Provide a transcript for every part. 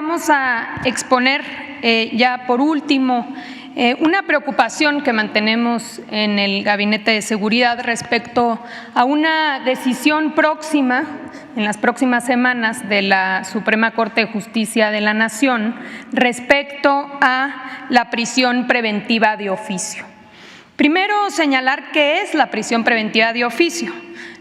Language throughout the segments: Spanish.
vamos a exponer ya por último una preocupación que mantenemos en el Gabinete de Seguridad respecto a una decisión próxima, en las próximas semanas, de la Suprema Corte de Justicia de la Nación respecto a la prisión preventiva de oficio. Primero, señalar qué es la prisión preventiva de oficio.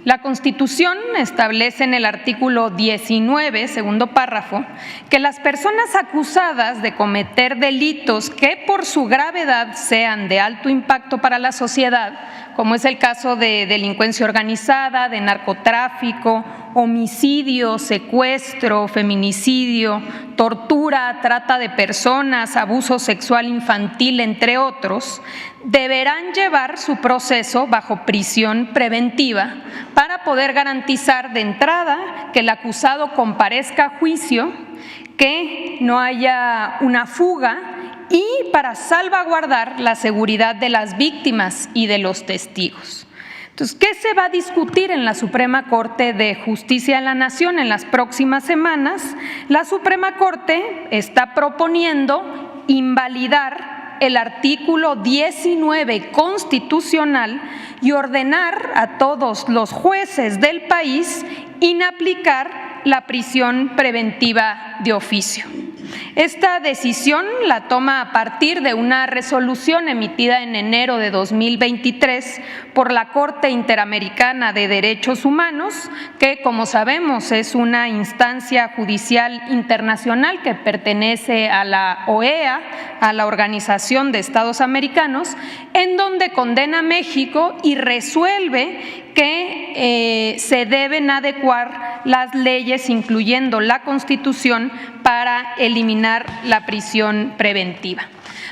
La Constitución establece en el artículo 19, segundo párrafo, que las personas acusadas de cometer delitos que por su gravedad sean de alto impacto para la sociedad, como es el caso de delincuencia organizada, de narcotráfico, homicidio, secuestro, feminicidio, tortura, trata de personas, abuso sexual infantil, entre otros, deberán llevar su proceso bajo prisión preventiva para poder garantizar de entrada que el acusado comparezca a juicio, que no haya una fuga y para salvaguardar la seguridad de las víctimas y de los testigos. Entonces, ¿qué se va a discutir en la Suprema Corte de Justicia de la Nación en las próximas semanas? La Suprema Corte está proponiendo invalidar el artículo 19 constitucional y ordenar a todos los jueces del país inaplicar la prisión preventiva de oficio. Esta decisión la toma a partir de una resolución emitida en enero de 2023 por la Corte Interamericana de Derechos Humanos, que, como sabemos, es una instancia judicial internacional que pertenece a la OEA, a la Organización de Estados Americanos, en donde condena a México y resuelve que se deben adecuar las leyes, incluyendo la Constitución, para eliminar la prisión preventiva.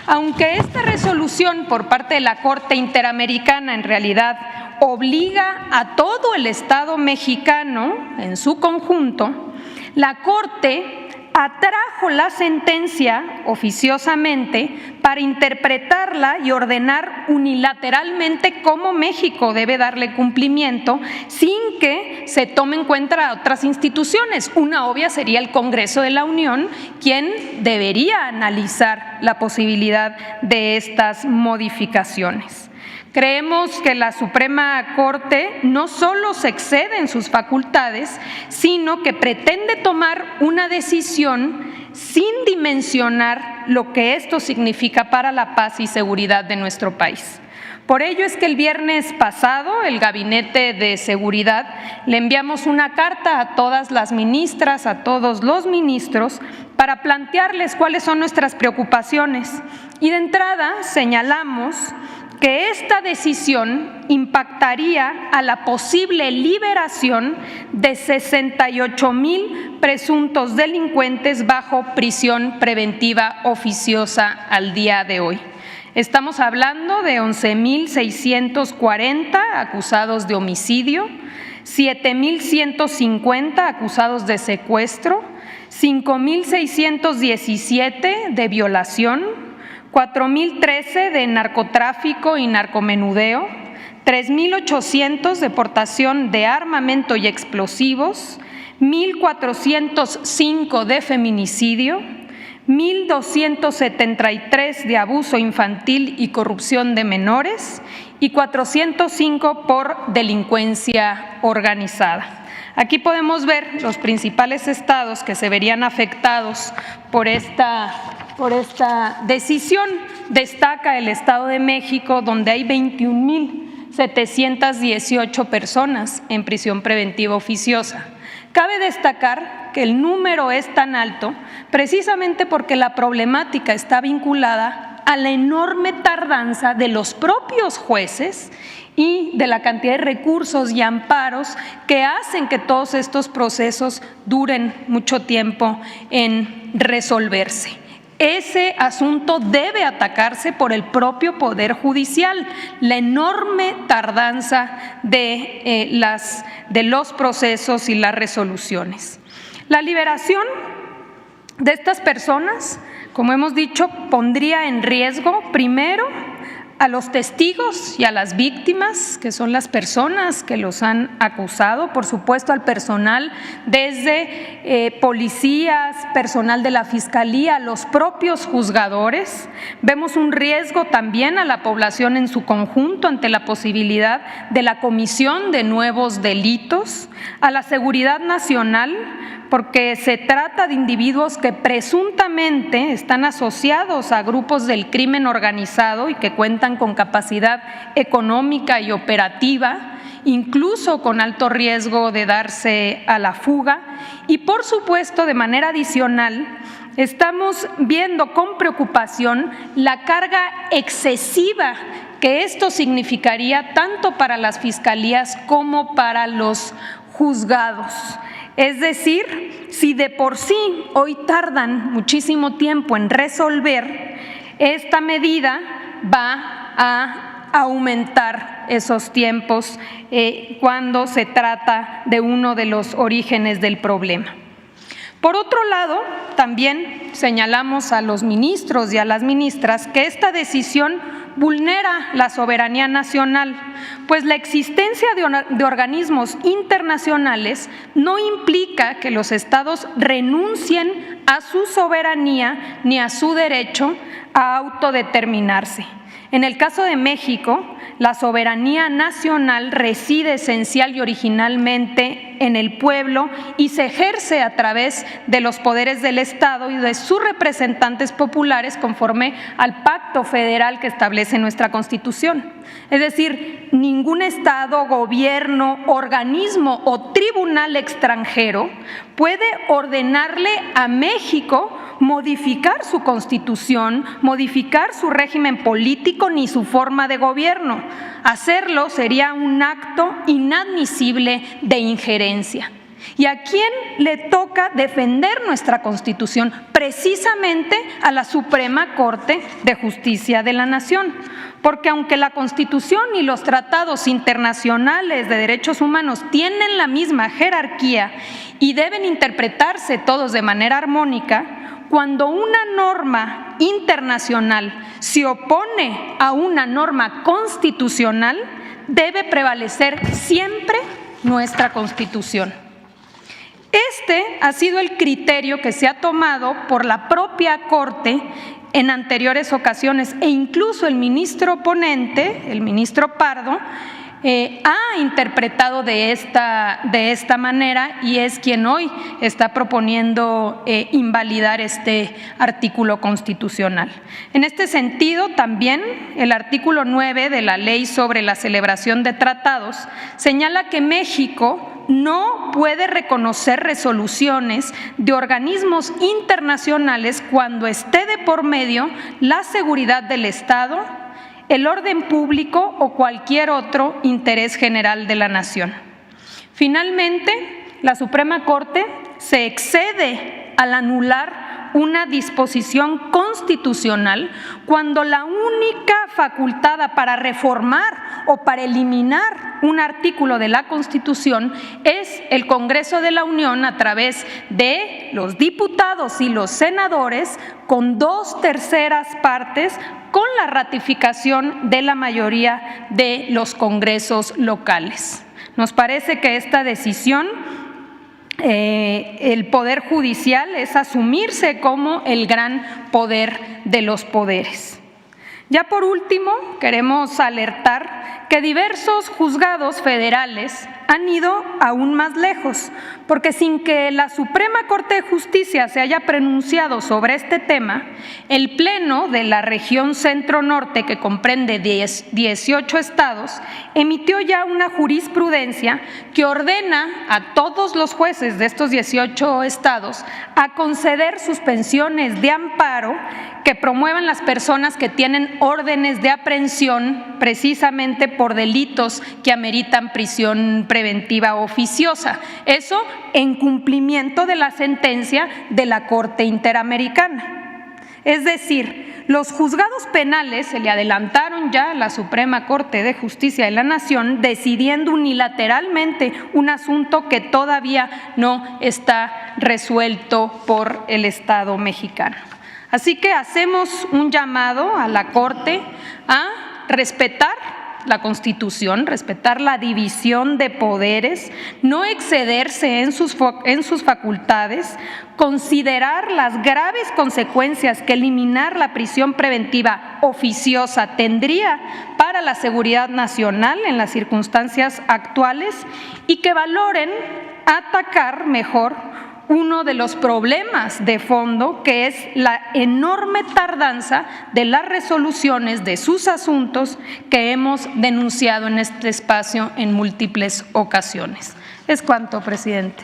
Aunque esta resolución por parte de la Corte Interamericana en realidad obliga a todo el Estado mexicano en su conjunto, la Corte atrajo la sentencia oficiosamente para interpretarla y ordenar unilateralmente cómo México debe darle cumplimiento sin que se tome en cuenta a otras instituciones. Una obvia sería el Congreso de la Unión, quien debería analizar la posibilidad de estas modificaciones. Creemos que la Suprema Corte no solo se excede en sus facultades, sino que pretende tomar una decisión sin dimensionar lo que esto significa para la paz y seguridad de nuestro país. Por ello es que el viernes pasado el Gabinete de Seguridad le enviamos una carta a todas las ministras, a todos los ministros, para plantearles cuáles son nuestras preocupaciones. Y de entrada señalamos que esta decisión impactaría a la posible liberación de 68,000 presuntos delincuentes bajo prisión preventiva oficiosa al día de hoy. Estamos hablando de 11,640 acusados de homicidio, 7,150 acusados de secuestro, 5,617 de violación, 4,013 de narcotráfico y narcomenudeo, 3,800 de portación de armamento y explosivos, 1,405 de feminicidio, 1,273 de abuso infantil y corrupción de menores y 405 por delincuencia organizada. Aquí podemos ver los principales estados que se verían afectados por esta decisión. Destaca el Estado de México, donde hay 21,718 personas en prisión preventiva oficiosa. Cabe destacar que el número es tan alto precisamente porque la problemática está vinculada a la enorme tardanza de los propios jueces y de la cantidad de recursos y amparos que hacen que todos estos procesos duren mucho tiempo en resolverse. Ese asunto debe atacarse por el propio Poder Judicial, la enorme tardanza de los procesos y las resoluciones. La liberación de estas personas, como hemos dicho, pondría en riesgo, primero, a los testigos y a las víctimas, que son las personas que los han acusado, por supuesto al personal, desde policías, personal de la Fiscalía, los propios juzgadores. Vemos un riesgo también a la población en su conjunto ante la posibilidad de la comisión de nuevos delitos, a la seguridad nacional, porque se trata de individuos que presuntamente están asociados a grupos del crimen organizado y que cuentan con capacidad económica y operativa, incluso con alto riesgo de darse a la fuga. Y por supuesto, de manera adicional, estamos viendo con preocupación la carga excesiva que esto significaría tanto para las fiscalías como para los juzgados. Es decir, si de por sí hoy tardan muchísimo tiempo en resolver, esta medida va a aumentar esos tiempos cuando se trata de uno de los orígenes del problema. Por otro lado, también señalamos a los ministros y a las ministras que esta decisión vulnera la soberanía nacional, pues la existencia de organismos internacionales no implica que los estados renuncien a su soberanía ni a su derecho a autodeterminarse. En el caso de México, la soberanía nacional reside esencial y originalmente en el pueblo y se ejerce a través de los poderes del Estado y de sus representantes populares conforme al pacto federal que establece nuestra Constitución. Es decir, ningún Estado, gobierno, organismo o tribunal extranjero puede ordenarle a México modificar su Constitución, modificar su régimen político ni su forma de gobierno. Hacerlo sería un acto inadmisible de injerencia. ¿Y a quién le toca defender nuestra Constitución? Precisamente a la Suprema Corte de Justicia de la Nación. Porque aunque la Constitución y los tratados internacionales de derechos humanos tienen la misma jerarquía y deben interpretarse todos de manera armónica, cuando una norma internacional se opone a una norma constitucional, debe prevalecer siempre nuestra Constitución. Este ha sido el criterio que se ha tomado por la propia Corte en anteriores ocasiones e incluso el ministro ponente, el ministro Pardo, ha interpretado de esta manera y es quien hoy está proponiendo invalidar este artículo constitucional. En este sentido, también el artículo 9 de la Ley sobre la celebración de tratados señala que México no puede reconocer resoluciones de organismos internacionales cuando esté de por medio la seguridad del Estado, el orden público o cualquier otro interés general de la nación. Finalmente, la Suprema Corte se excede al anular una disposición constitucional cuando la única facultada para reformar o para eliminar un artículo de la Constitución es el Congreso de la Unión a través de los diputados y los senadores con 2/3 partes con la ratificación de la mayoría de los congresos locales. Nos parece que esta decisión, el Poder Judicial es asumirse como el gran poder de los poderes. Ya por último, queremos alertar que diversos juzgados federales han ido aún más lejos, porque sin que la Suprema Corte de Justicia se haya pronunciado sobre este tema, el Pleno de la región Centro-Norte, que comprende 18 estados, emitió ya una jurisprudencia que ordena a todos los jueces de estos 18 estados a conceder suspensiones de amparo que promuevan las personas que tienen órdenes de aprehensión precisamente por delitos que ameritan prisión preventiva oficiosa. Eso en cumplimiento de la sentencia de la Corte Interamericana. Es decir, los juzgados penales se le adelantaron ya a la Suprema Corte de Justicia de la Nación decidiendo unilateralmente un asunto que todavía no está resuelto por el Estado mexicano. Así que hacemos un llamado a la Corte a respetar la Constitución, respetar la división de poderes, no excederse en sus facultades, considerar las graves consecuencias que eliminar la prisión preventiva oficiosa tendría para la seguridad nacional en las circunstancias actuales y que valoren atacar mejor uno de los problemas de fondo, que es la enorme tardanza de las resoluciones de sus asuntos que hemos denunciado en este espacio en múltiples ocasiones. Es cuanto, presidente.